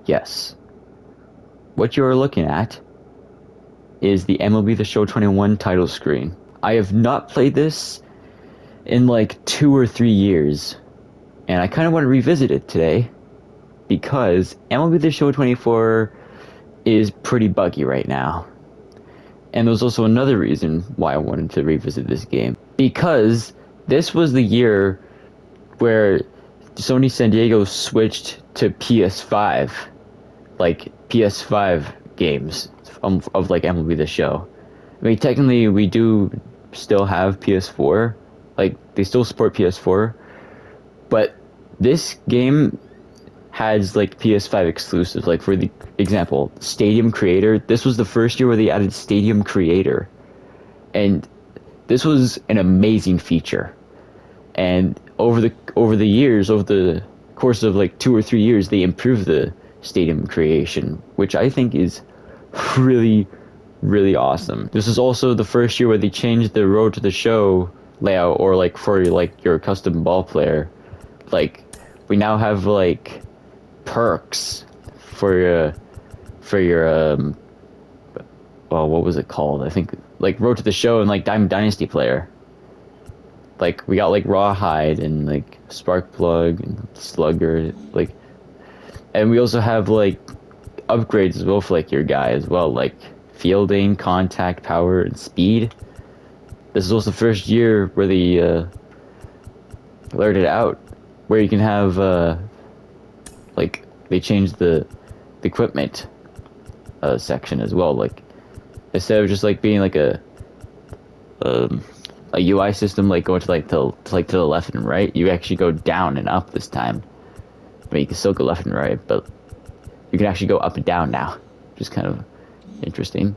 Yes. What you are looking at is the MLB The Show 21 title screen. I have not played this in like 2 or 3 years, and I kind of want to revisit it today because MLB The Show 24 is pretty buggy right now. And there's also another reason why I wanted to revisit this game. Because this was the year where Sony San Diego switched to PS5. Like, PS5 games of like MLB The Show. I mean, technically, we do still have PS4. Like, they still support PS4. But this game has like PS5 exclusives. Like, for the example, Stadium Creator. This was the first year where they added Stadium Creator, and this was an amazing feature. And over the years, over the course of like 2 or 3 years, they improved the stadium creation, which I think is really, really awesome. This is also the first year where they changed the Road to the Show layout, or like for like your custom ball player. Like, we now have like perks for your well, what was it called? I think like Road to the Show and like Diamond Dynasty player. Like, we got like Rawhide and like Sparkplug and Slugger, like, and we also have like upgrades as well for like your guy as well, like fielding, contact, power, and speed. This is also the first year where they blurred it out, where you can have like, they changed the equipment section as well. Like, instead of just like being like a UI system, like going to like to the left and right, you actually go down and up this time. I mean, you can still go left and right, but you can actually go up and down now, which is kind of interesting.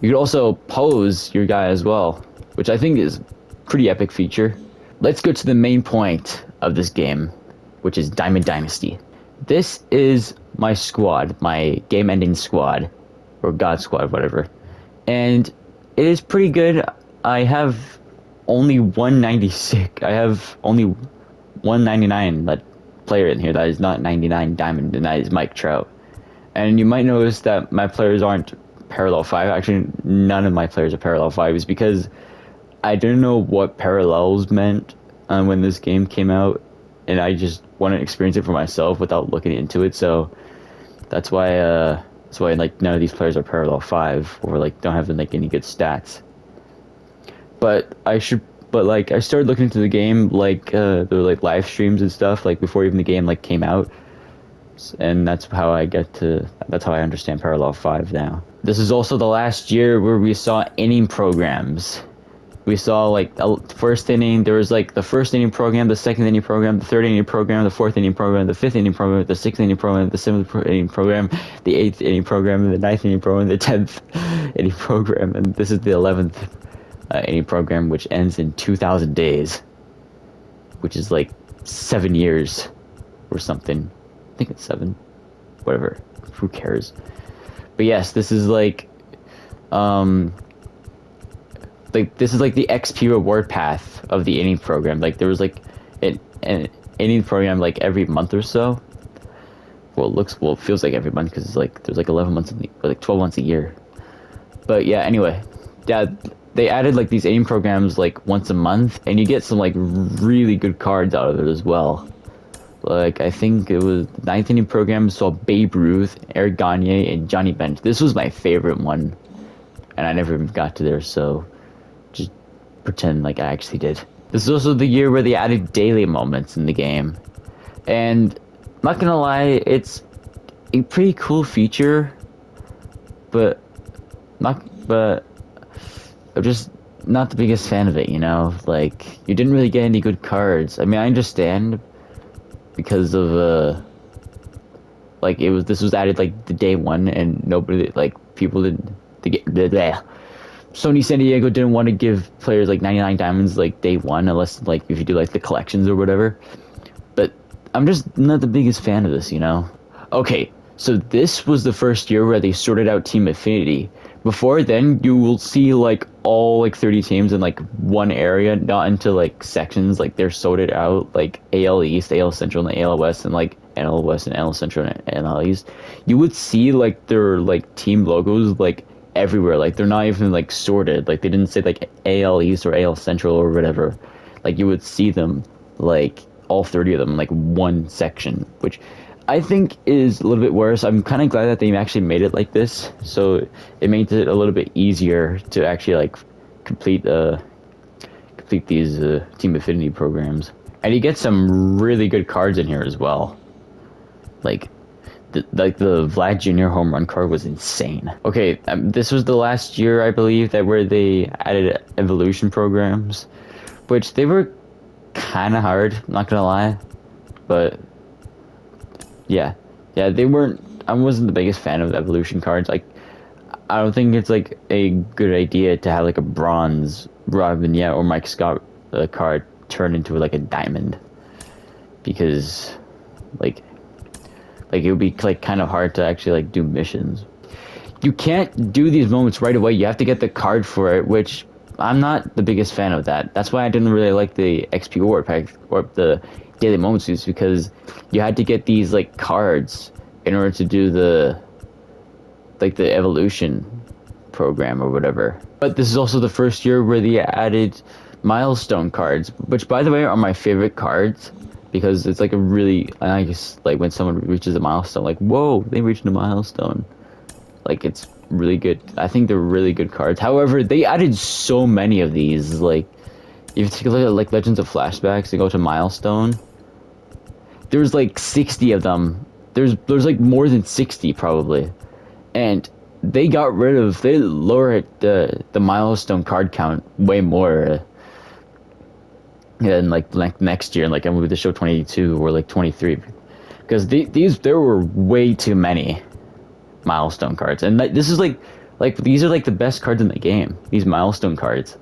You can also pose your guy as well, which I think is a pretty epic feature. Let's go to the main point of this game, which is Diamond Dynasty. This is my squad, my game-ending squad, or God Squad, whatever. And it is pretty good. I have only 196. I have only 199 that player in here that is not 99 diamond, and that is Mike Trout. And you might notice that my players aren't parallel 5. Actually, none of my players are parallel 5s, because I didn't know what parallels meant when this game came out, and I just want to experience it for myself without looking into it. So that's why like none of these players are parallel 5, or like don't have like any good stats. But I started looking into the game, like there were like live streams and stuff, like before even the game like came out, and that's how I understand parallel 5 now. This is also the last year where we saw inning programs. We saw like first inning. There was like the first inning program, the second inning program, the third inning program, the fourth inning program, the fifth inning program, the sixth inning program, the seventh inning program, the eighth inning program, the ninth inning program, the 10th inning program, and this is the 11th inning program, which ends in 2,000 days, which is like 7 years or something. I think it's 7. Whatever. Who cares? But yes, this is like this is like the XP reward path of the inning program. Like, there was like an inning program like every month or so. Well, it feels like every month, because it's like there's like 11 months or like 12 months a year. But yeah, anyway, yeah, they added like these inning programs like once a month, and you get some like really good cards out of it as well. Like, I think it was the 9th inning program saw Babe Ruth, Eric Gagne, and Johnny Bench. This was my favorite one, and I never even got to there, so just pretend like I actually did. This is also the year where they added daily moments in the game, and I'm not gonna lie, it's a pretty cool feature, but I'm just not the biggest fan of it, you know? Like, you didn't really get any good cards. I mean, I understand, because of like, this was added like the day one, and nobody, like, people didn't Sony San Diego didn't want to give players like 99 diamonds like day one, unless like if you do like the collections or whatever. But I'm just not the biggest fan of this, you know? Okay, so this was the first year where they sorted out Team Affinity. Before then, you will see like all like 30 teams in like one area, not into like sections. Like, they're sorted out like AL East, AL Central, and the AL West, and like NL West and NL Central and NL East, you would see like their like team logos like everywhere. Like they're not even like sorted. Like they didn't say like AL East or AL Central or whatever. Like you would see them like all 30 of them in like one section, which I think is a little bit worse. I'm kind of glad that they actually made it like this, so it makes it a little bit easier to actually like complete complete these team affinity programs. And you get some really good cards in here as well. Like the Vlad Jr. home run card was insane. Okay, this was the last year I believe that where they added evolution programs, which they were kind of hard. Not gonna lie, but yeah, they weren't. I wasn't the biggest fan of evolution cards. Like, I don't think it's like a good idea to have like a bronze Rob Vignette or Mike Scott card turn into like a diamond, because like it would be like kind of hard to actually like do missions. You can't do these moments right away. You have to get the card for it, which I'm not the biggest fan of that. That's why I didn't really like the XP War pack or the daily moment suits, because you had to get these like cards in order to do the evolution program or whatever. But this is also the first year where they added milestone cards, which by the way are my favorite cards, because it's like a really, I guess, like when someone reaches a milestone, like whoa, they reached a milestone. Like it's really good. I think they're really good cards. However, they added so many of these. Like if you take a look at like Legends of Flashbacks and go to milestone, there's like 60 of them. There's like more than 60 probably, and they lowered the milestone card count way more. And like next year, like MLB The Show 22 or like 23, because there were way too many milestone cards, and this is like these are like the best cards in the game. These milestone cards,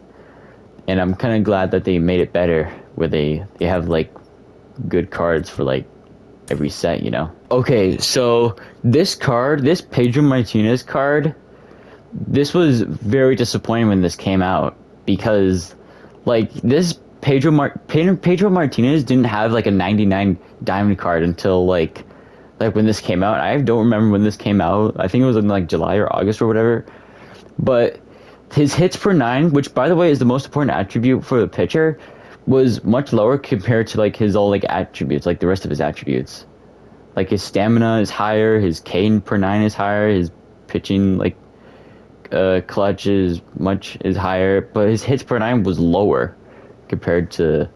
and I'm kind of glad that they made it better, where they have like good cards for like every set, you know. Okay, so this Pedro Martinez card, this was very disappointing when this came out, because like this Pedro Martinez didn't have like a 99 diamond card until like when this came out. I don't remember when this came out. I think it was in like July or August or whatever. But his hits per 9, which by the way is the most important attribute for the pitcher, was much lower compared to like his all like attributes, like the rest of his attributes. Like his stamina is higher, his K per 9 is higher, his pitching like clutch is higher, but his hits per 9 was lower compared to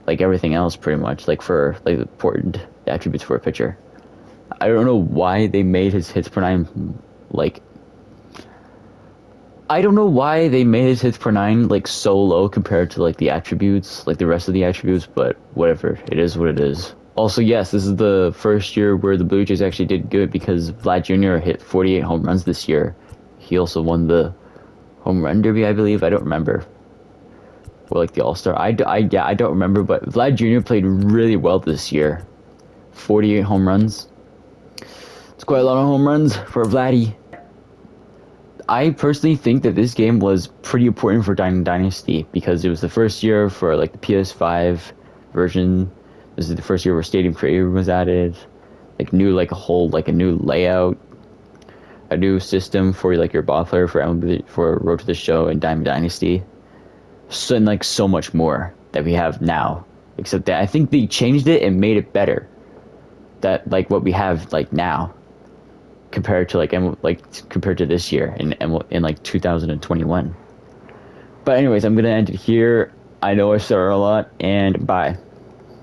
like everything else, pretty much, like for like the important attributes for a pitcher. I don't know why they made his hits per 9 like, I don't know why they made his hits per 9 like so low compared to like the attributes, like the rest of the attributes, but whatever, it is what it is. Also, yes, this is the first year where the Blue Jays actually did good, because Vlad Jr. hit 48 home runs this year. He also won the home run derby, I believe. I don't remember. Or like the All-Star. I don't remember, but Vlad Jr. played really well this year. 48 home runs. It's quite a lot of home runs for Vladdy. I personally think that this game was pretty important for Dynasty, because it was the first year for like the PS5 version. This is the first year where Stadium Creator was added. Like new, like a whole, like a new layout, a new system for like your ball player for Road to the Show and Diamond Dynasty. So, and like so much more that we have now. Except that I think they changed it and made it better. That like what we have like now, compared to compared to this year in like 2021. But anyways, I'm gonna end it here. I know I started a lot, and bye.